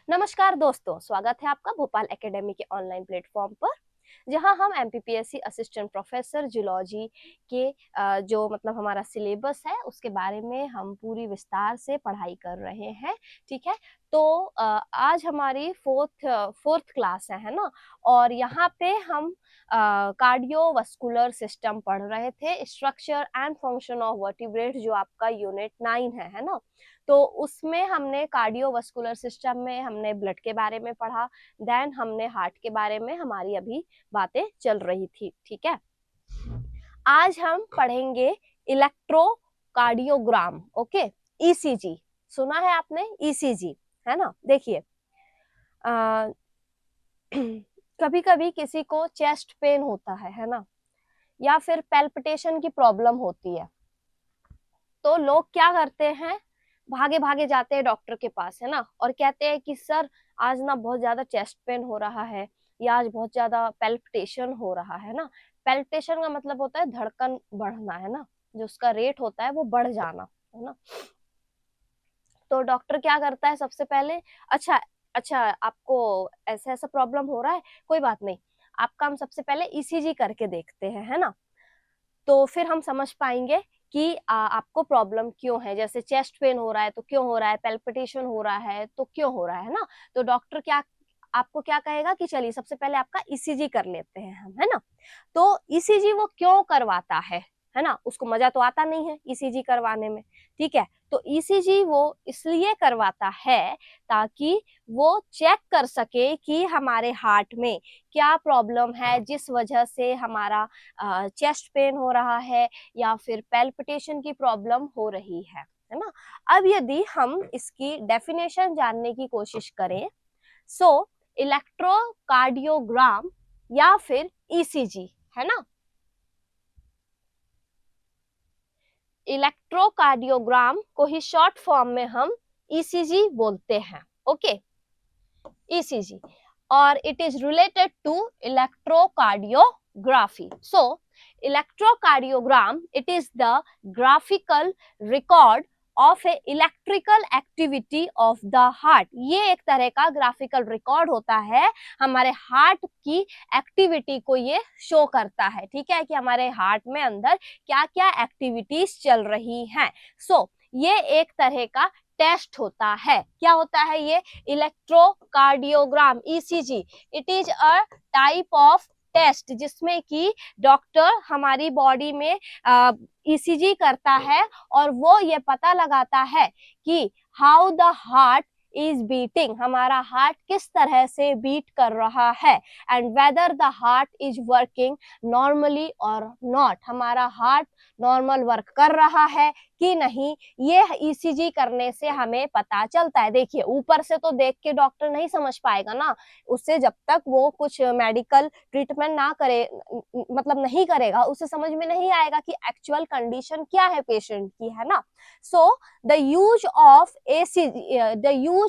नमस्कार दोस्तों, स्वागत है आपका भोपाल एकेडमी के ऑनलाइन प्लेटफॉर्म पर, जहां हम एमपीपीएससी असिस्टेंट प्रोफेसर जूलॉजी के जो मतलब हमारा सिलेबस है उसके बारे में हम पूरी विस्तार से पढ़ाई कर रहे हैं। ठीक है, तो आज हमारी फोर्थ क्लास है ना। और यहाँ पे हम कार्डियोवास्कुलर सिस्टम पढ़ रहे थे, structure and function of vertebrate, जो आपका यूनिट 9 है ना। तो उसमें हमने कार्डियोवास्कुलर सिस्टम में हमने ब्लड के बारे में पढ़ा, देन हमने हार्ट के बारे में हमारी अभी बातें चल रही थी। ठीक है, आज हम पढ़ेंगे इलेक्ट्रोकार्डियोग्राम। ओके, ईसीजी सुना है आपने, ईसीजी है ना। देखिए, कभी कभी किसी को चेस्ट पेन होता है ना, या फिर पैल्पिटेशन की प्रॉब्लम होती है, तो लोग क्या करते हैं, भागे भागे जाते हैं डॉक्टर के पास, है ना, और कहते हैं कि सर आज ना बहुत ज्यादा चेस्ट पेन हो रहा है, या आज बहुत ज्यादा पैल्पिटेशन हो रहा है ना। पैल्पिटेशन का मतलब होता है धड़कन बढ़ना, है ना, जो उसका रेट होता है वो बढ़ जाना, है ना। तो डॉक्टर क्या करता है सबसे पहले, अच्छा अच्छा आपको ऐसा ऐसा प्रॉब्लम हो रहा है, कोई बात नहीं, आपका हम सबसे पहले ईसीजी करके देखते हैं, है ना। तो फिर हम समझ पाएंगे कि आपको प्रॉब्लम क्यों है। जैसे चेस्ट पेन हो रहा है तो क्यों हो रहा है, पैल्पिटेशन हो रहा है तो क्यों हो रहा है ना। तो डॉक्टर क्या आपको क्या कहेगा कि चलिए सबसे पहले आपका ईसीजी कर लेते हैं हम, है ना। तो ईसीजी वो क्यों करवाता है ना, उसको मजा तो आता नहीं है ईसीजी करवाने में। ठीक है, तो ईसीजी वो इसलिए करवाता है ताकि वो चेक कर सके कि हमारे हार्ट में क्या प्रॉब्लम है, जिस वजह से हमारा चेस्ट पेन हो रहा है या फिर पैल्पिटेशन की प्रॉब्लम हो रही है ना। अब यदि हम इसकी डेफिनेशन जानने की कोशिश करें, सो इलेक्ट्रोकार्डियोग्राम या फिर ईसीजी, है ना। इलेक्ट्रोकार्डियोग्राम को ही शॉर्ट फॉर्म में हम ईसीजी बोलते हैं। ओके, ईसीजी, और it is related to electrocardiography. So electrocardiogram, it is the graphical record of a electrical activity of the heart। ये एक तरह का ग्राफिकल रिकॉर्ड होता है, हमारे हार्ट की एक्टिविटी को ये शो करता है। ठीक है, कि हमारे हार्ट में अंदर क्या क्या एक्टिविटीज चल रही हैं। सो ये एक तरह का टेस्ट होता है। क्या होता है ये electrocardiogram, ECG? It is a type of test जिसमें कि डॉक्टर हमारी बॉडी में ईसीजी करता है और वो ये पता लगाता है कि how the heart is beating, हमारा हार्ट किस तरह से बीट कर रहा है, and whether the heart is working normally और नॉट, हमारा हार्ट नॉर्मल वर्क कर रहा है कि नहीं, ये ईसीजी करने से हमें पता चलता है। देखिए, ऊपर से तो देख के डॉक्टर नहीं समझ पाएगा ना, उससे जब तक वो कुछ मेडिकल ट्रीटमेंट ना करे, मतलब नहीं करेगा, उसे समझ में नहीं आएगा कि एक्चुअल कंडीशन क्या है पेशेंट की, है ना। So the use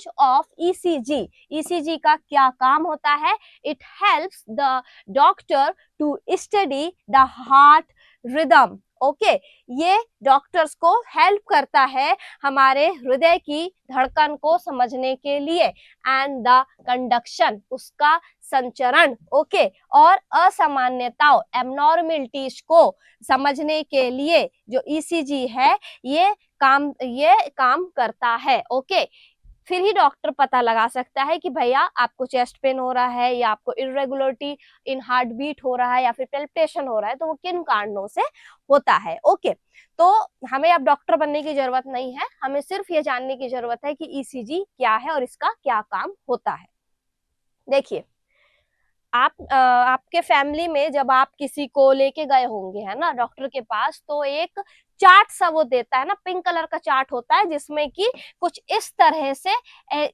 of ECG, ECG का क्या काम होता है? It helps the doctor to study the heart rhythm. Okay, ये डॉक्टर्स को हेल्प करता है हमारे हृदय की धड़कन को समझने के लिए, एंड द कंडक्शन, उसका संचरण, ओके, और असामान्यताओं, एबनॉर्मलिटीज को समझने के लिए जो ईसीजी है ये काम करता है। ओके, फिर ही डॉक्टर पता लगा सकता है कि भैया आपको चेस्ट पेन हो रहा है, या आपको इरेगुलरिटी इन हार्ट बीट हो रहा है, या फिर पैल्पिटेशन हो रहा है, तो वो किन कारणों से होता है। ओके, तो हमें अब डॉक्टर बनने की जरूरत नहीं है, हमें सिर्फ ये जानने की जरूरत है कि ईसीजी क्या है और इसका क्या काम होता है। देखिए, आपके फैमिली में जब आप किसी को लेके गए होंगे, है ना, डॉक्टर के पास, तो एक चार्ट सा वो देता है ना, पिंक कलर का चार्ट होता है, जिसमें कि कुछ इस तरह से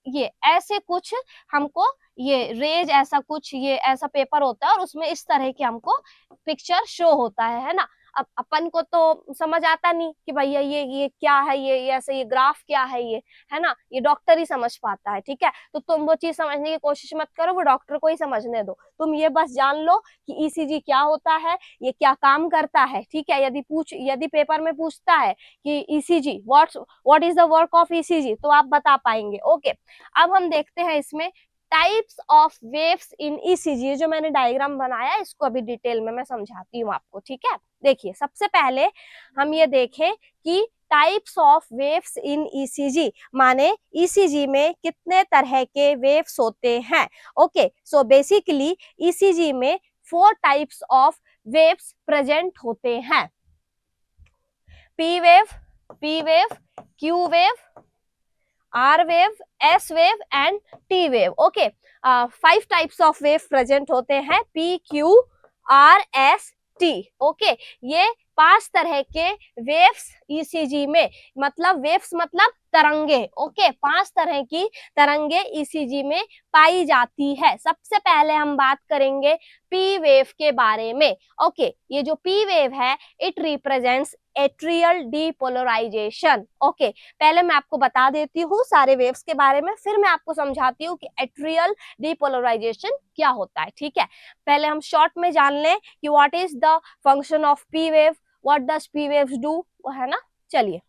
ये ऐसे कुछ हमको ये रेज ऐसा कुछ ये ऐसा पेपर होता है, और उसमें इस तरह के हमको पिक्चर शो होता है ना। अब अपन को तो समझ आता नहीं कि भैया ये क्या है, ये ऐसे ये ग्राफ क्या है, ये है ना, ये डॉक्टर ही समझ पाता है, ठीक है। तो तुम वो चीज समझने की कोशिश मत करो, वो डॉक्टर को ही समझने दो। तुम ये बस जान लो कि ईसीजी क्या होता है, ये क्या काम करता है, ठीक है। यदि पेपर में पूछता है कि ECG what is the work of ECG, तो आप बता पाएंगे। ओके, अब हम देखते हैं इसमें types of waves in ECG. जो मैंने डायग्राम बनाया इसको अभी डिटेल में मैं समझाती हूँ आपको, ठीक है। देखिए, सबसे पहले हम ये देखें कि types of waves in ECG, माने ईसीजी में कितने तरह के वेव्स होते हैं। ओके, सो बेसिकली ईसीजी में 4 टाइप्स ऑफ वेव्स प्रेजेंट होते हैं। P wave, Q wave, R wave, S wave and T wave. Okay, 5 types of wave present होते हैं, P, Q, R, S, T. Okay, ये 5 तरह के वेव्स ईसीजी में, मतलब वेव्स मतलब तरंगे। ओके, 5 तरह की तरंगे ईसीजी में पाई जाती है। सबसे पहले हम बात करेंगे पी वेव के बारे में। ओके, ये जो पी वेव है it represents atrial depolarisation. Okay, पहले मैं आपको बता देती हूँ सारे वेव्स के बारे में, फिर मैं आपको समझाती हूँ कि एट्रियल डीपोलराइजेशन क्या होता है, ठीक है। पहले हम शॉर्ट में जान लें कि what is the function of P wave, what does P waves do, वो है ना। चलिए,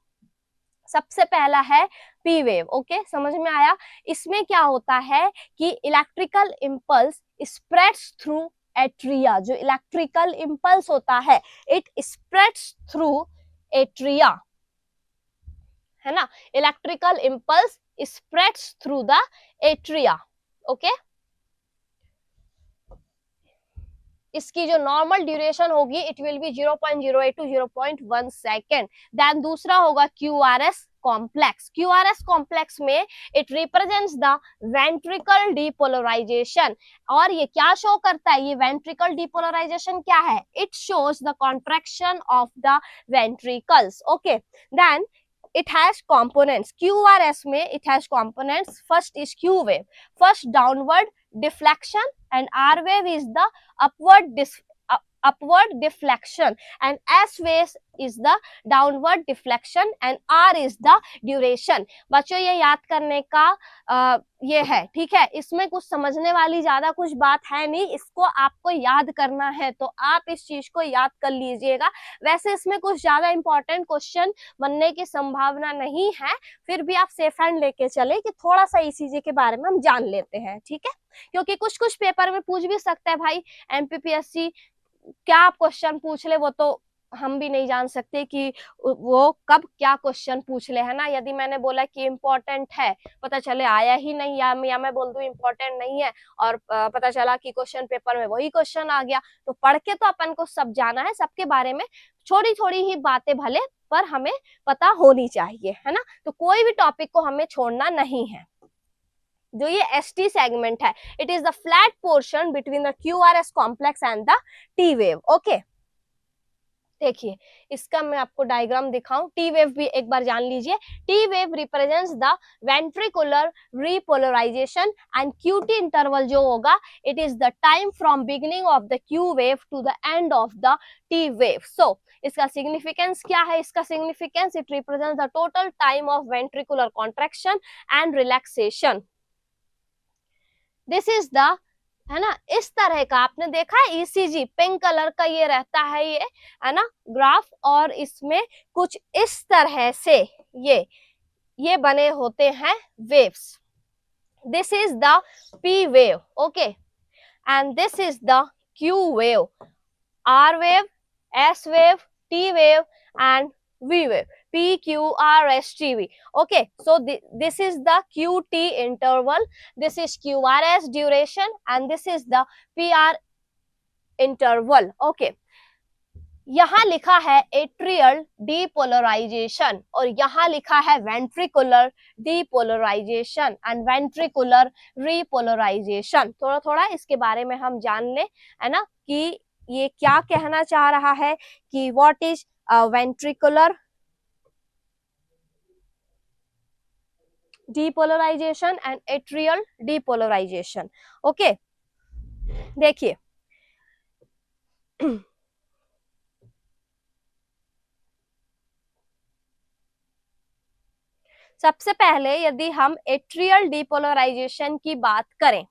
सबसे पहला है पी वेव। ओके, समझ में आया। इसमें क्या होता है कि electrical impulse spreads through atria. जो इलेक्ट्रिकल इम्पल्स होता है इट स्प्रेड्स थ्रू एट्रिया, है ना। Electrical impulse spreads through the atria. Okay, इसकी जो नॉर्मल ड्यूरेशन होगी it will be 0.08 to 0.1 second. Then दूसरा होगा QRS कॉम्प्लेक्स। QRS कॉम्प्लेक्स में it represents the ventricle depolarization. और ये क्या शो करता है, ये वेंट्रिकल डीपोलराइजेशन क्या है, it shows the contraction of the ventricles. Okay, then it has components. QRS में it has components. First is Q wave, first downward deflection, and R wave is the upward deflection, and S wave is the downward deflection, and R is the duration. बच्चों ये याद करने का ये है, ठीक है। इसमें कुछ समझने वाली ज्यादा कुछ बात है नहीं, इसको आपको याद करना है, तो आप इस चीज को याद कर लीजिएगा। वैसे इसमें कुछ ज्यादा इंपॉर्टेंट क्वेश्चन बनने की संभावना नहीं है, फिर भी आप सेफ हैंड लेके चले कि थोड़ा सा ईसीजी के बारे में हम जान लेते हैं, ठीक है। क्योंकि कुछ कुछ पेपर में पूछ भी सकता है भाई, एमपीपीएससी क्या आप क्वेश्चन पूछ ले, वो तो हम भी नहीं जान सकते कि वो कब क्या क्वेश्चन पूछ ले, है ना। यदि मैंने बोला कि इम्पोर्टेंट है, पता चले आया ही नहीं, या मैं बोल दूं इम्पोर्टेंट नहीं है और पता चला कि क्वेश्चन पेपर में वही क्वेश्चन आ गया, तो पढ़ के तो अपन को सब जाना है, सबके बारे में थोड़ी थोड़ी ही बातें भले पर हमें पता होनी चाहिए, है ना। तो कोई भी टॉपिक को हमें छोड़ना नहीं है। जो ये ST सेगमेंट है, it is the flat portion between the QRS complex and the T wave. Okay, देखिए इसका मैं आपको डायग्राम दिखाऊं। टी वेव भी एक बार जान लीजिए। T wave represents the ventricular repolarization, and QT interval जो होगा it is the time from beginning of the Q wave to the end of the T wave. So इसका सिग्निफिकेंस क्या है, इसका significance it represents the total time of ventricular contraction and relaxation. This is the, है ना, इस तरह का आपने देखा है ईसीजी, पिंक कलर का ये रहता है, ये है ना ग्राफ, और इसमें कुछ इस तरह से ये बने होते हैं waves. This is the P wave, okay, and this is the Q wave, R wave, S wave, T wave and V wave, P, Q, R, S, T, V. Okay, so this is the QT interval, this is QRS duration, and this is the PR interval. Okay, यहाँ लिखा है atrial depolarisation और यहाँ लिखा है ventricular depolarization and ventricular repolarization. थोड़ा थोड़ा इसके बारे में हम जान लें, है ना, कि ये क्या कहना चाह रहा है कि what is ventricular depolarization and atrial depolarization. Okay, देखिए सबसे पहले यदि हम एट्रियल डिपोलराइजेशन की बात करें,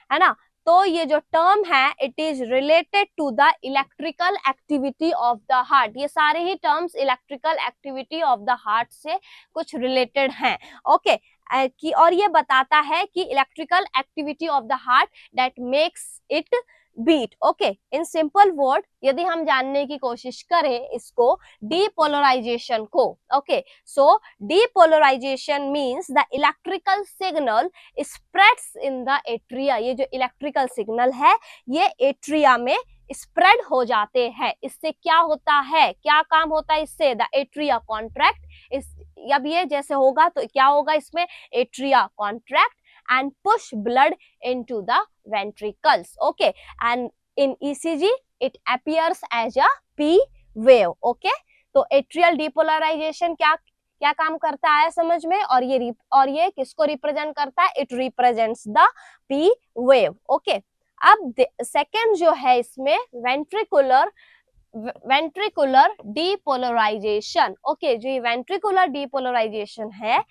है ना, तो ये जो टर्म है it is related to the electrical activity of the heart. ये सारे ही terms electrical activity of the heart से कुछ रिलेटेड हैं। ओके कि और ये बताता है कि electrical activity of the heart that makes it beat. Okay in simple word यदि हम जानने की कोशिश करें इसको, डीपोलराइजेशन को, okay so depolarization means the electrical signal spreads in the atria. ये जो इलेक्ट्रिकल सिग्नल है ये एट्रिया में स्प्रेड हो जाते हैं। इससे क्या होता है, क्या काम होता है इससे, द एट्रिया कॉन्ट्रैक्ट। इस अब ये जैसे होगा तो क्या होगा इसमें, atria contract and push blood into the ventricles. Okay, and in ECG it appears as a P wave. Okay, तो atrial depolarization क्या क्या काम करता है समझ में, और ये किसको रिप्रेजेंट करता है, it represents the P wave. Okay अब सेकंड जो है इसमें वेंट्रिकुलर डीपोलराइजेशन। ओके जो ये वेंट्रिकुलर डीपोलराइजेशन है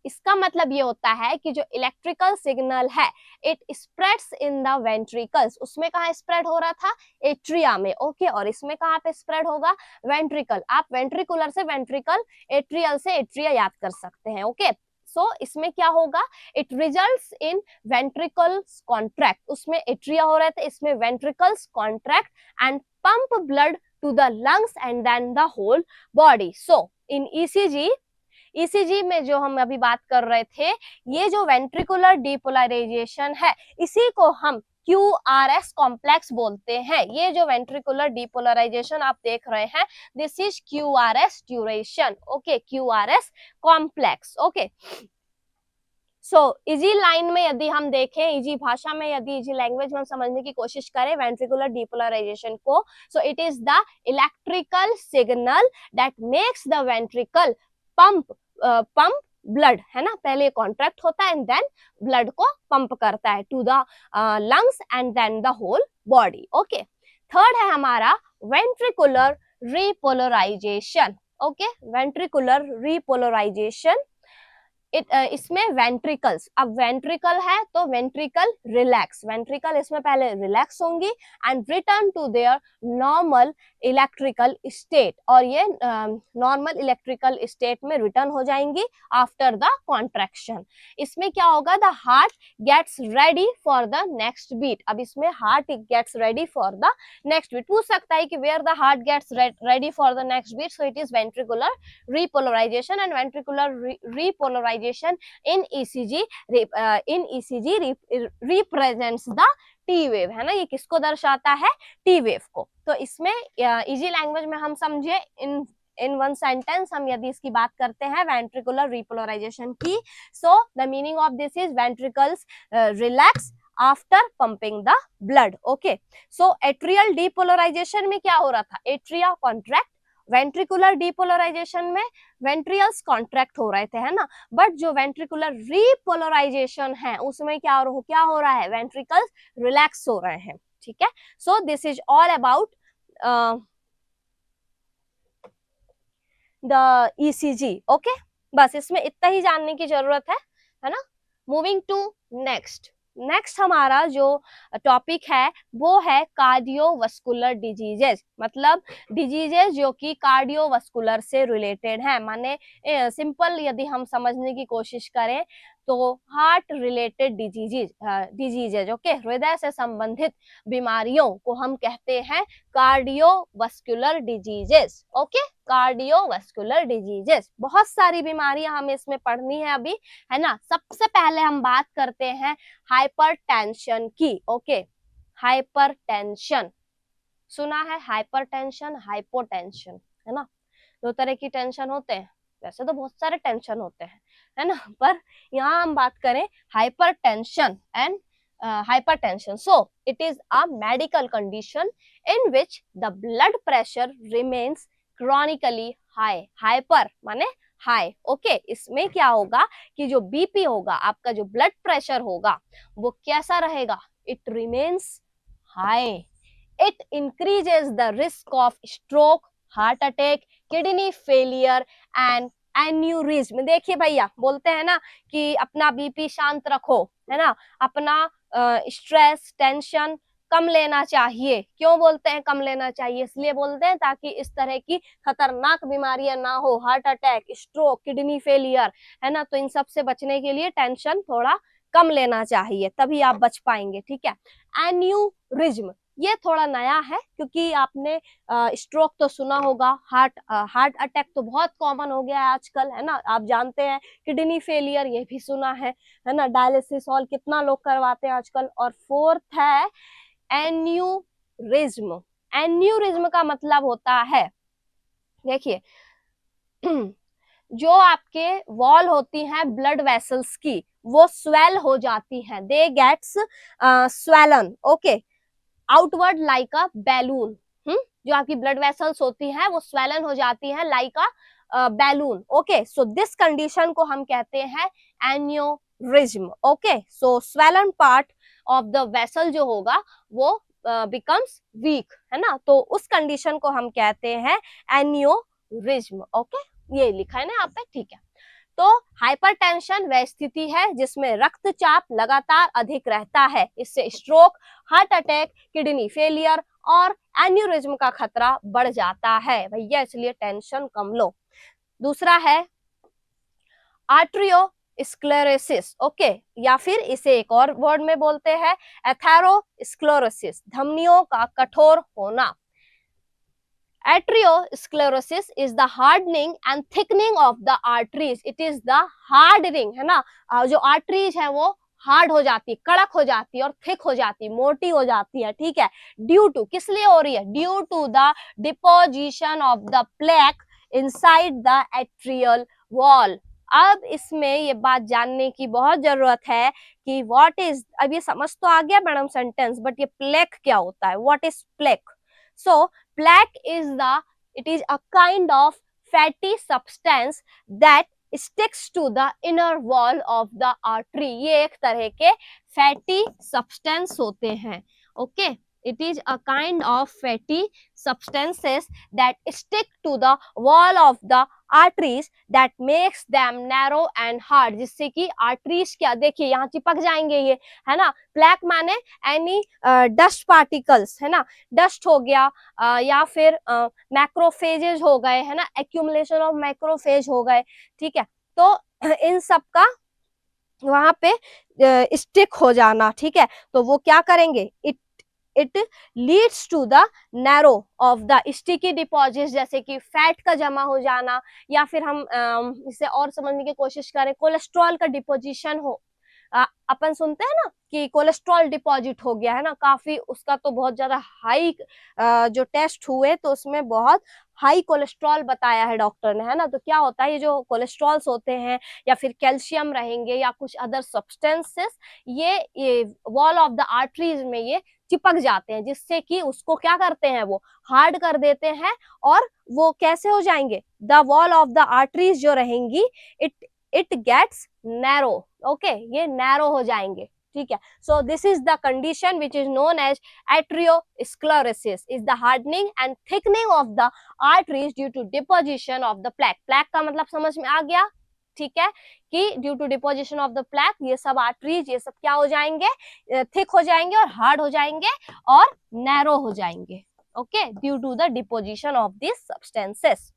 इसका मतलब ये होता है कि जो इलेक्ट्रिकल सिग्नल है it spreads in the ventricles. उसमें कहाँ स्प्रेड हो रहा था, एट्रिया में। ओके और इसमें कहाँ पे स्प्रेड होगा, वेंट्रिकल। आप वेंट्रिकुलर से वेंट्रिकल, एट्रियल से एट्रिया याद कर सकते हैं। ओके सो इसमें क्या होगा, it results in ventricles contract. उसमें एट्रिया हो रहे थे, इसमें ventricles contract and pump blood to the lungs and then the whole body. So in ECG में जो हम अभी बात कर रहे थे, ये जो वेंट्रिकुलर डीपोलराइजेशन है इसी को हम QRS कॉम्प्लेक्स बोलते हैं। ये जो वेंट्रिकुलर डीपोलराइजेशन आप देख रहे हैं this is QRS duration. Okay QRS complex. Okay so easy line में यदि हम देखें, इजी भाषा में यदि इजी लैंग्वेज में हम समझने की कोशिश करें वेंट्रिकुलर डीपोलराइजेशन को, so it is the electrical signal that makes the ventricle pump blood, है ना, पहले कॉन्ट्रैक्ट होता है एंड देन ब्लड को पंप करता है to the lungs and then the whole body. Okay third है हमारा ventricular repolarization. Okay ventricular repolarization इसमें वेंट्रिकल्स, अब वेंट्रिकल है तो वेंट्रिकल रिलैक्स, वेंट्रिकल इसमें पहले रिलैक्स होंगी and return to their normal electrical state, और ये नॉर्मल इलेक्ट्रिकल स्टेट में रिटर्न हो जाएंगी आफ्टर द कॉन्ट्रैक्शन। इसमें क्या होगा, the heart gets ready for the next beat. अब इसमें heart gets ready for the next beat. पूछ सकता है कि where the heart gets ready for the next beat, so it is ventricular repolarization and ventricular repolarization in ECG represents the T wave, है ना, ये किसको दर्शाता है, T wave को। तो इसमें इजी लैंग्वेज में हम समझे इन वन सेंटेंस हम यदि इसकी बात करते हैं वेंट्रिकुलर रीपोलराइजेशन की, so the meaning of this is ventricles relax after pumping the blood. Okay so atrial depolarisation में क्या हो रहा था, एट्रिया कॉन्ट्रैक्ट, वेंट्रिकुलर डीपोलराइजेशन में वेंट्रियल्स कॉन्ट्रैक्ट हो रहे थे, है ना, बट जो वेंट्रिकुलर रीपोलराइजेशन है उसमें क्या हो रहा है, वेंट्रिकल्स रिलैक्स हो रहे हैं। ठीक है, so this is all about the ECG। Okay बस इसमें इतना ही जानने की जरूरत है ना। मूविंग टू नेक्स्ट हमारा जो टॉपिक है वो है कार्डियोवास्कुलर डिजीजेस, मतलब डिजीजेस जो कि कार्डियोवास्कुलर से रिलेटेड है। माने सिंपल यदि हम समझने की कोशिश करें तो हार्ट रिलेटेड डिजीजेज ओके, हृदय से संबंधित बीमारियों को हम कहते हैं cardiovascular diseases. Okay cardiovascular diseases, बहुत सारी बीमारियां हमें इसमें पढ़नी है अभी, है ना। सबसे पहले हम बात करते हैं हाइपरटेंशन की। ओके हाइपरटेंशन सुना है, हाइपरटेंशन हाइपोटेंशन, है ना, दो तरह की टेंशन होते हैं, वैसे तो बहुत सारे टेंशन होते हैं, है ना, पर यहाँ हम बात करें hypertension and hypertension. So it is a medical condition in which the blood pressure remains chronically high. Hyper माने हाई। ओके इसमें क्या होगा कि जो बीपी होगा, आपका जो ब्लड प्रेशर होगा वो कैसा रहेगा, it remains high. It increases the risk of stroke, heart attack, kidney failure and aneurysm. देखिए भैया, बोलते हैं ना कि अपना बीपी शांत रखो, है ना, अपना स्ट्रेस टेंशन कम लेना चाहिए। क्यों बोलते हैं कम लेना चाहिए? इसलिए बोलते हैं ताकि इस तरह की खतरनाक बीमारियां ना हो, heart attack, stroke, kidney failure, है ना। तो इन सब से बचने के लिए टेंशन थोड़ा कम लेना चाहिए, तभी आप बच पाएंगे, ठीक है। एन्यूरिज्म ये थोड़ा नया है, क्योंकि आपने स्ट्रोक तो सुना होगा, हार्ट अटैक तो बहुत कॉमन हो गया है आजकल, है ना, आप जानते हैं। किडनी फेलियर ये भी सुना है ना, डायलिसिस ऑल कितना लोग करवाते हैं आजकल। और फोर्थ है एन्यूरिज्म। एन्यूरिज्म का मतलब होता है, देखिए जो आपके वॉल होती हैं ब्लड वेसल्स की, वो स्वेल हो जाती हैं, they gets swollen, okay, outward like a balloon. जो आपकी ब्लड वेसल्स होती हैं वो स्वेलन हो जाती हैं like a balloon, okay. So this condition को हम कहते हैं aneurysm, okay. So swollen part of the vessel जो होगा वो बिकम्स वीक, है ना, तो उस कंडीशन को हम कहते हैं एन्यूरिज्म, ओके। ये लिखा है ना यहाँ पे, ठीक है। तो हाइपरटेंशन वह स्थिति है जिसमें रक्तचाप लगातार अधिक रहता है, इससे stroke, heart attack, kidney failure और एन्यूरिज्म का खतरा बढ़ जाता है भैया, इसलिए टेंशन कम लो। दूसरा है आर्ट्रियोस्क्लेरोसिस, ओके, या फिर इसे एक और वर्ड में बोलते हैं एथेरोस्क्लेरोसिस, धमनियों का कठोर होना। Arteriosclerosis is the hardening and thickening of the arteries. It is the hardening, है ना, जो arteries है वो हार्ड हो जाती, कड़क हो जाती और थिक हो जाती, मोटी हो जाती है, ठीक है। ड्यू टू, किस लिए हो रही है? Due to the deposition of the plaque inside the atrial wall. अब इसमें ये बात जानने की बहुत जरूरत है कि व्हाट इज, अब ये समझ तो आ गया मैडम सेंटेंस, बट ये प्लेक क्या होता है? What is plaque? So plaque is a kind of fatty substance that sticks to the inner wall of the artery. ये एक तरह के fatty substance होते हैं, okay? It is a kind of fatty substances that stick to the wall of the arteries that makes them narrow and hard. जिससे कि arteries क्या, देखिए यहाँ चिपक जाएंगे ये, है ना। plaque माने any dust particles, है ना, डस्ट हो गया या फिर मैक्रोफेजेज हो गए, है ना, एक्यूमुलेशन ऑफ मैक्रोफेज हो गए, ठीक है। तो इन सब का वहां पे स्टिक हो जाना, ठीक है। तो वो क्या करेंगे? It leads to the narrow of the sticky deposit, जैसे कि फैट का जमा हो जाना, या फिर हम इसे और समझने की कोशिश करें, कोलेस्ट्रॉल का डिपोजिशन हो। अपन सुनते हैं ना कि कोलेस्ट्रॉल डिपॉजिट हो गया, है ना, काफी उसका तो बहुत ज्यादा हाई जो टेस्ट हुए तो उसमें बहुत हाई कोलेस्ट्रॉल बताया है डॉक्टर ने, है ना। तो क्या होता है, ये जो कोलेस्ट्रॉल्स होते हैं या फिर कैल्शियम रहेंगे या कुछ अदर सब्सटेंसेस, ये वॉल ऑफ द आर्टरीज में ये चिपक जाते हैं, जिससे कि उसको क्या करते हैं, वो हार्ड कर देते हैं। और वो कैसे हो जाएंगे? The wall of the arteries जो रहेंगी, इट गेट्स नैरो, ओके, ये नैरो हो जाएंगे, ठीक है। So this is the condition which is known as atherosclerosis, is the hardening and thickening of the arteries due to deposition of the plaque. Plaque का मतलब समझ में आ गया, ठीक है, कि due to deposition of the plaque ये सब आर्टरीज, ये सब क्या हो जाएंगे? थिक हो जाएंगे और हार्ड हो जाएंगे और नैरो हो जाएंगे, okay, due to the deposition of this substances.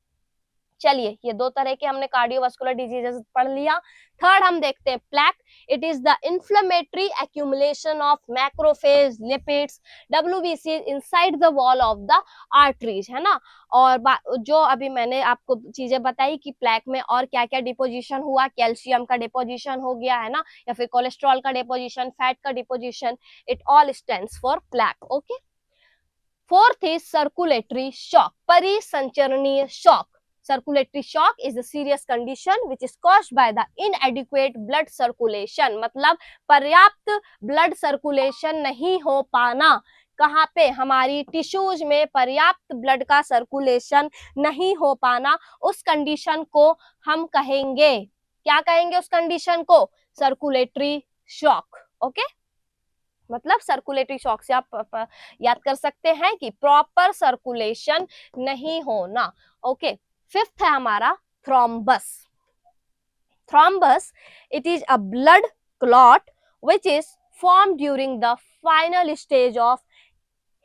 चलिए, ये दो तरह के हमने कार्डियोवास्कुलर डिजीजेस पढ़ लिया। थर्ड हम देखते हैं plaque. It is the inflammatory accumulation of macrophage lipids WBC inside the wall of the arteries, है ना। और जो अभी मैंने आपको चीजें बताई कि प्लेक में और क्या क्या डिपोजिशन हुआ, कैल्शियम का डिपोजिशन हो गया, है ना, या फिर कोलेस्ट्रॉल का डिपोजिशन, फैट का deposition, it all stands for plaque, okay. Fourth is circulatory shock, परिसंचरणीय shock. Circulatory shock is a serious condition which is caused by the inadequate blood circulation, मतलब पर्याप्त ब्लड सर्कुलेशन नहीं हो पाना। कहाँ पे? हमारी टिश्यूज में पर्याप्त ब्लड का सर्कुलेशन नहीं हो पाना, उस कंडीशन को हम कहेंगे, क्या कहेंगे उस कंडीशन को? Circulatory shock, okay. मतलब सर्कुलेटरी शॉक से आप याद कर सकते हैं कि प्रॉपर सर्कुलेशन नहीं होना, ओके। फिफ्थ है हमारा thrombus. Thrombus, it is a blood clot which is formed during the final stage of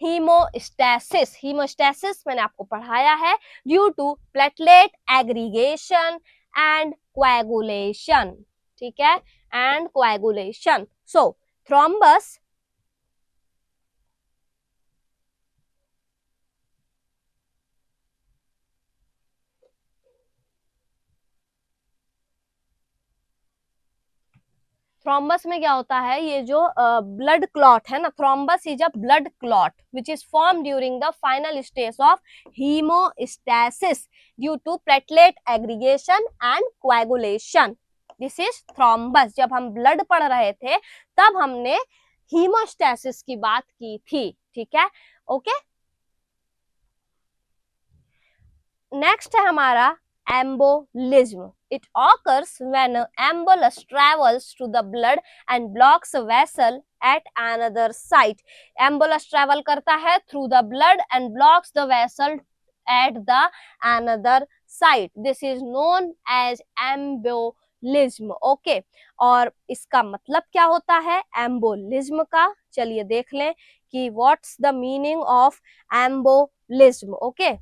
hemostasis. Hemostasis मैंने आपको पढ़ाया है, due to platelet aggregation and coagulation. ठीक है, and coagulation. So thrombus thrombus में क्या होता है, ये जो ब्लड क्लॉट है ना, thrombus is a blood clot which is form during the final stage of haemostasis due to platelet aggregation and coagulation. This is thrombus. जब हम ब्लड पढ़ रहे थे तब हमने हीमोस्टैसिस की बात की थी. ठीक है, ओके. नेक्स्ट है हमारा embolism. It occurs when an embolus travels to the blood and blocks a vessel at another site. Embolus travel करता है through the blood and blocks the vessel at the another site. This is known as embolism. Okay. और इसका मतलब क्या होता है embolism का, चलिए देख लें कि what's the meaning of embolism. Okay.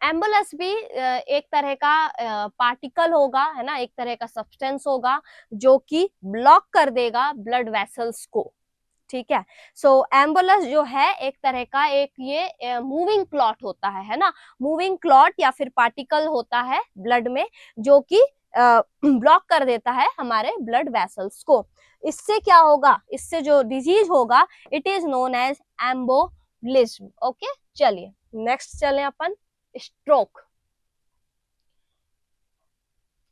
एम्बुलस भी एक तरह का पार्टिकल होगा, है ना, एक तरह का सब्सटेंस होगा जो कि ब्लॉक कर देगा ब्लड वेसल्स को. ठीक है, सो एम्बुलस जो है एक तरह का एक ये मूविंग क्लॉट होता है ना, मूविंग क्लॉट या फिर पार्टिकल होता है ब्लड में जो कि ब्लॉक कर देता है हमारे ब्लड वेसल्स को. इससे क्या होगा, इससे जो डिजीज होगा it is known as embolism. Okay, चलिए नेक्स्ट चलें अपन. Stroke.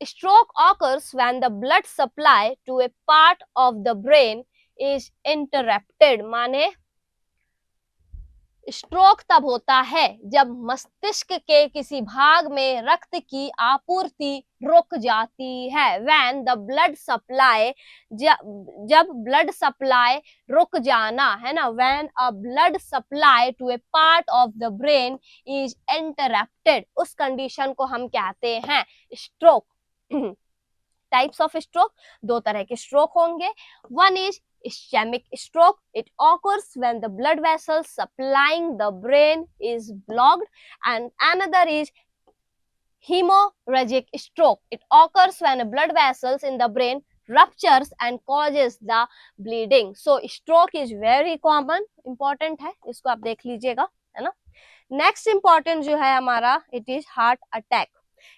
Stroke occurs when the blood supply to a part of the brain is interrupted. माने स्ट्रोक तब होता है जब मस्तिष्क के किसी भाग में रक्त की आपूर्ति रुक जाती है. When the blood supply, जब ब्लड सप्लाई रुक जाना, है ना, when a blood supply to a part of the brain is interrupted, उस कंडीशन को हम कहते हैं स्ट्रोक. टाइप्स ऑफ स्ट्रोक, दो तरह के स्ट्रोक होंगे. One is ischemic stroke. It occurs when the blood vessels supplying the brain is blocked, and another is hemorrhagic stroke. It occurs when blood vessels in the brain ruptures and causes the bleeding. So stroke is very common, important है, इसको आप देख लीजिएगा, है ना. Next important जो है हमारा, it is heart attack.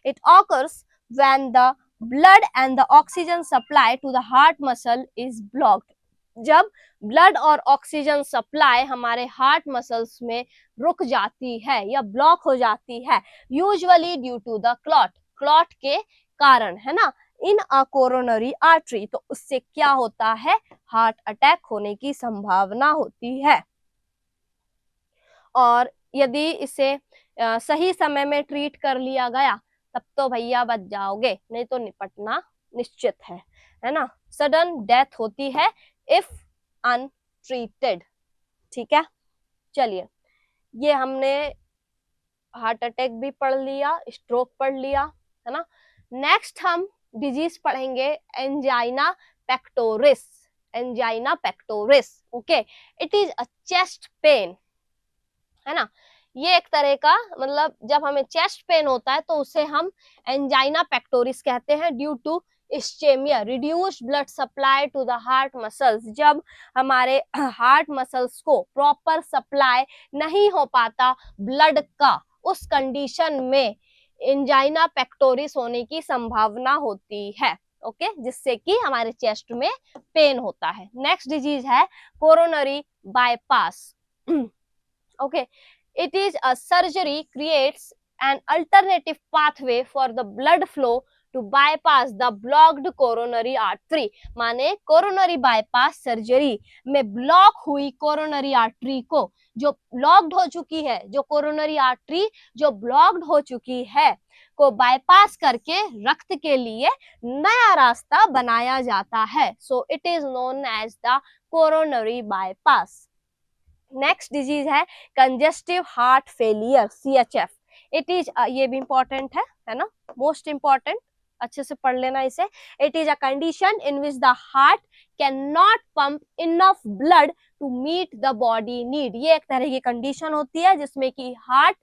It occurs when the blood and the oxygen supply to the heart muscle is blocked. जब ब्लड और ऑक्सीजन सप्लाई हमारे हार्ट मसल्स में रुक जाती है या ब्लॉक हो जाती है, usually due to the clot, clot के कारण, है ना, इन अ कोरोनरी आर्टरी. तो उससे क्या होता है, हार्ट अटैक होने की संभावना होती है. और यदि इसे सही समय में ट्रीट कर लिया गया तब तो भैया बच जाओगे, नहीं तो निपटना निश्चित है ना. सडन डेथ होती है इफ अनट्रीटेड. ठीक है, चलिए ये हमने हार्ट अटैक भी पढ़ लिया, स्ट्रोक पढ़ लिया, है ना. नेक्स्ट हम डिजीज पढ़ेंगे angina pectoris. Angina pectoris, okay, it is a chest pain, है ना. ये एक तरह का, मतलब जब हमें चेस्ट पेन होता है तो उसे हम एंजाइना पेक्टोरिस कहते हैं due to ischaemia, reduced blood supply to the heart muscles. जब हमारे हार्ट मसल्स को प्रॉपर सप्लाई नहीं हो पाता ब्लड का, उस कंडीशन में एंजाइना पेक्टोरिस होने की संभावना होती है. ओके, जिससे कि हमारे चेस्ट में पेन होता है. नेक्स्ट डिजीज है coronary bypass. Okay, it is a surgery creates an alternative pathway for the blood flow to bypass the blocked coronary artery. माने कोरोनरी बाईपास सर्जरी में ब्लॉक हुई कोरोनरी आर्टरी को, जो blocked हो चुकी है, जो कोरोनरी आर्टरी जो ब्लॉक्ड हो चुकी है को बाईपास करके रक्त के लिए नया रास्ता बनाया जाता है. So it is known as the coronary bypass. Next disease है congestive heart failure, CHF। It is, ये भी इंपॉर्टेंट है ना, मोस्ट इंपॉर्टेंट, अच्छे से पढ़ लेना इसे। It is a condition in which the heart can not pump enough blood to meet the body need. ये एक तरह की कंडीशन होती है जिसमें कि हार्ट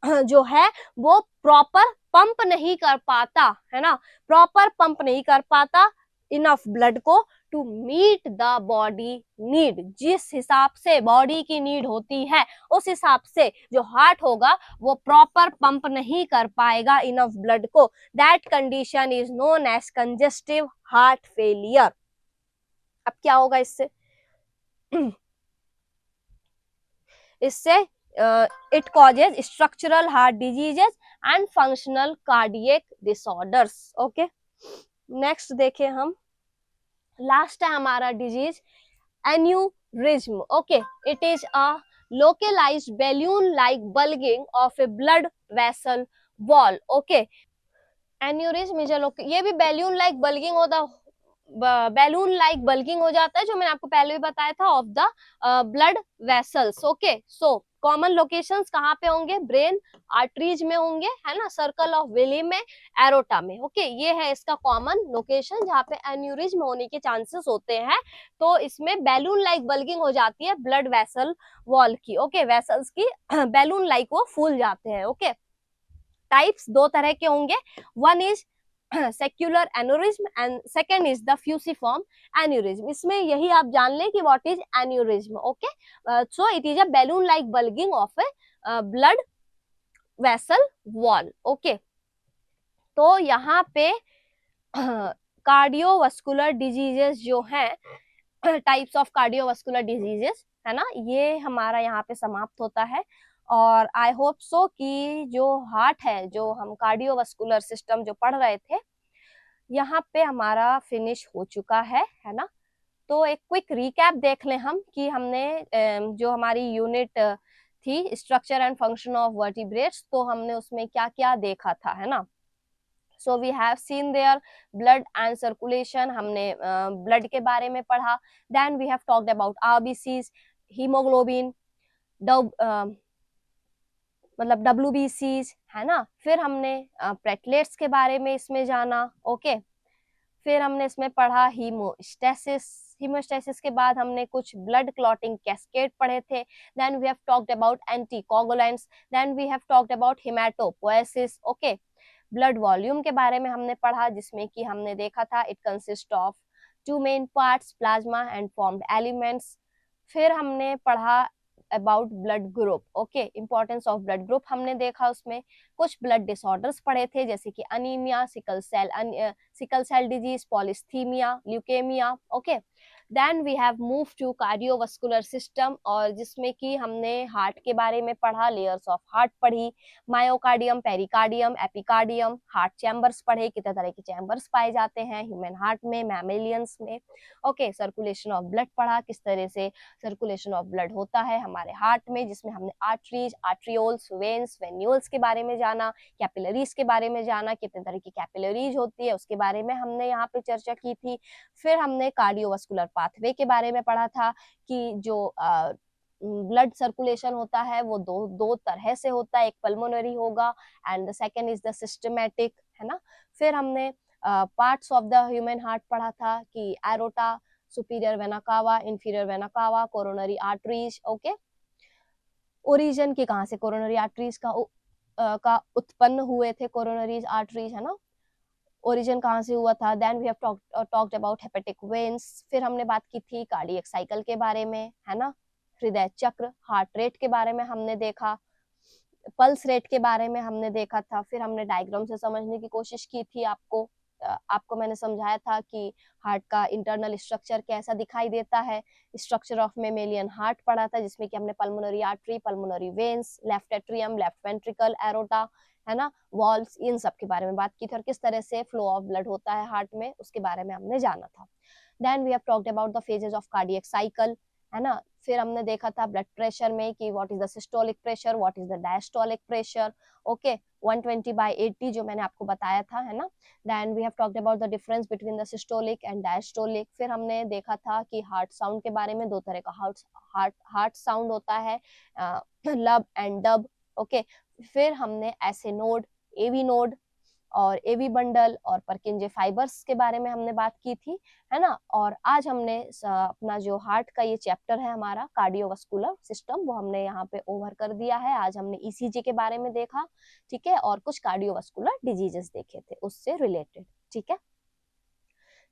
जो है वो प्रॉपर पंप नहीं कर पाता, है ना, प्रॉपर पंप नहीं कर पाता इनफ ब्लड को to meet the body need. जिस हिसाब से बॉडी की नीड होती है उस हिसाब से जो हार्ट होगा वो प्रॉपर पंप नहीं कर पाएगा इनफ ब्लड को। That condition is known as congestive heart failure. अब क्या होगा इससे? इससे it causes structural heart diseases and functional cardiac disorders। Okay, next देखें हम, लास्ट है हमारा disease aneurysm. Okay, it is a localized balloon like bulging of a blood vessel wall। Okay, aneurysm is a ये भी बैल्यून like bulging होता, balloon like bulking हो जाता है, जो मैंने आपको पहले भी बताया था, of the blood vessels. Okay, so common locations कहाँ पे होंगे? ब्रेन आर्टरीज में होंगे, है ना, सर्कल ऑफ विली में, एरोटा में। ओके, ये है इसका कॉमन लोकेशन जहाँ पे एन्यूरिज्म होने के चांसेस होते हैं। तो इसमें बैलून लाइक बल्किंग हो जाती है ब्लड वेसल वॉल की। ओके, वेसल्स की बैलून लाइक वो फूल जाते हैं। ओके, टाइप्स दो तरह के होंगे, one is saccular aneurysm and second is the fusiform aneurysm. इसमें यही आप जान लें कि what is aneurysm. Okay, so it is a balloon like bulging of a blood vessel wall. Okay, तो यहाँ पे कार्डियोवास्कुलर डिजीजेस जो हैं, टाइप्स ऑफ कार्डियोवास्कुलर डिजीजेस, है ना, ये हमारा यहाँ पे समाप्त होता है। और आई होप सो कि जो हार्ट है, जो हम कार्डियोवास्कुलर सिस्टम जो पढ़ रहे थे, यहाँ पे हमारा फिनिश हो चुका है ना। तो एक क्विक रिकैप देख लें हम कि हमने जो हमारी यूनिट थी structure and function of vertebrates, तो हमने उसमें क्या क्या देखा था, है ना। So we have seen their blood and circulation, हमने ब्लड के बारे में पढ़ा। Then we have talked about RBCs, haemoglobin, मतलब WBCs, है ना। फिर हमने प्लेटलेट्स के बारे में इसमें जाना। ओके, फिर हमने इसमें पढ़ा हीमोस्टेसिस। हीमोस्टेसिस के बाद हमने कुछ ब्लड क्लॉटिंग कैस्केड पढ़े थे। Then we have talked about anticoagulants, then we have talked about haematopoiesis. Okay, blood volume के बारे में हमने पढ़ा, जिसमें कि हमने देखा था it consist of two main parts, plasma and formed elements. फिर हमने पढ़ा about blood group. Okay, importance of blood group हमने देखा, उसमें कुछ ब्लड डिसऑर्डर्स पढ़े थे जैसे कि anaemia, sickle cell disease, polycythaemia, leukaemia. Okay, then we have move to cardiovascular system, और जिसमें कि हमने हार्ट के बारे में पढ़ा, लेयर्स ऑफ हार्ट पढ़ी, myocardium, pericardium, epicardium, heart chambers पढ़े, कितने तरह के चैम्बर्स पाए जाते हैं ह्यूमन हार्ट में, मैमेलियंस में। ओके, सर्कुलेशन ऑफ ब्लड पढ़ा, किस तरह से सर्कुलेशन ऑफ ब्लड होता है हमारे हार्ट में, जिसमें हमने आर्टरीज, आर्ट्रियोल्स, वेन्स, वेन्यूल्स के बारे में जाना, कैपिलरीज के बारे में जाना, कितने तरह की कैपिलरीज होती है उसके बारे में हमने यहाँ पे चर्चा की थी। फिर हमने कार्डियोवास्कुलर पाथवे के बारे में पढ़ा था कि जो ब्लड सर्कुलेशन होता है वो दो तरह से होता है, एक पल्मोनरी होगा and the second is the systematic, है ना। फिर हमने parts of the human heart पढ़ा था कि aorta, superior vena cava, inferior vena cava, coronary arteries. Okay, origin की कहाँ से कोरोनरी आर्टरीज का उत्पन्न हुए थे कोरोनरीज आर्टरीज, है ना, ओरिजिन कहाँ से हुआ था। Then we have talked about hepatic veins. फिर हमने बात की थी कार्डियक साइकिल के बारे में, है ना, हृदय चक्र, हार्ट रेट के बारे में हमने देखा, पल्स रेट के बारे में हमने देखा था। फिर हमने डायग्राम से समझने की कोशिश की थी, आपको मैंने समझाया था कि हार्ट का इंटरनल स्ट्रक्चर कैसा दिखाई देता है। स्ट्रक्चर ऑफ मेमेलियन हार्ट पढ़ा था, जिसमें कि हमने pulmonary artery, pulmonary veins, left atrium, left ventricle, aorta, है ना, वॉल्स, इन सब के बारे में बात की थी, और किस तरह से फ्लो ऑफ ब्लड होता है हार्ट में उसके बारे में हमने जाना था। Then we have talked about the phases of cardiac cycle, है ना, फिर हमने देखा था ब्लड प्रेशर में कि what is the systolic pressure, what is the diastolic pressure, okay 120/80 जो मैंने आपको बताया था, है ना। Then we have talked about the difference between the systolic and diastolic. फिर हमने देखा था कि हार्ट साउंड के बारे में, दो तरह का हार्ट साउंड होता है, लब एंड डब, ओके। फिर हमने ऐसे नोड, एवी नोड और एवी बंडल और परकिंजे फाइबर्स के बारे में हमने बात की थी, है ना। और आज हमने अपना जो हार्ट का ये चैप्टर है हमारा कार्डियोवास्कुलर सिस्टम, वो हमने यहाँ पे ओवर कर दिया है। आज हमने ईसीजी के बारे में देखा, ठीक है, और कुछ कार्डियोवास्कुलर डिजीजेस देखे थे उससे रिलेटेड, ठीक है।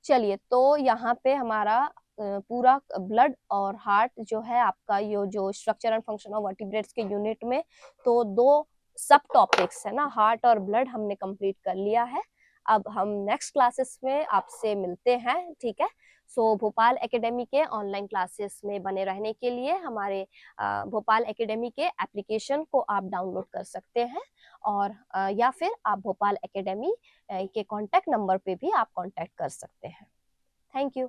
चलिए, तो यहाँ पे हमारा पूरा ब्लड और हार्ट जो है आपका, ये जो structure and function of vertebrates के यूनिट में, तो दो सब टॉपिक्स है ना, हार्ट और ब्लड, हमने कंप्लीट कर लिया है। अब हम नेक्स्ट क्लासेस में आपसे मिलते हैं, ठीक है। सो भोपाल एकेडमी के ऑनलाइन क्लासेस में बने रहने के लिए हमारे भोपाल एकेडमी के एप्लीकेशन को आप डाउनलोड कर सकते हैं, और या फिर आप भोपाल एकेडमी के कांटेक्ट नंबर पे भी आप कांटेक्ट कर सकते हैं। Thank you.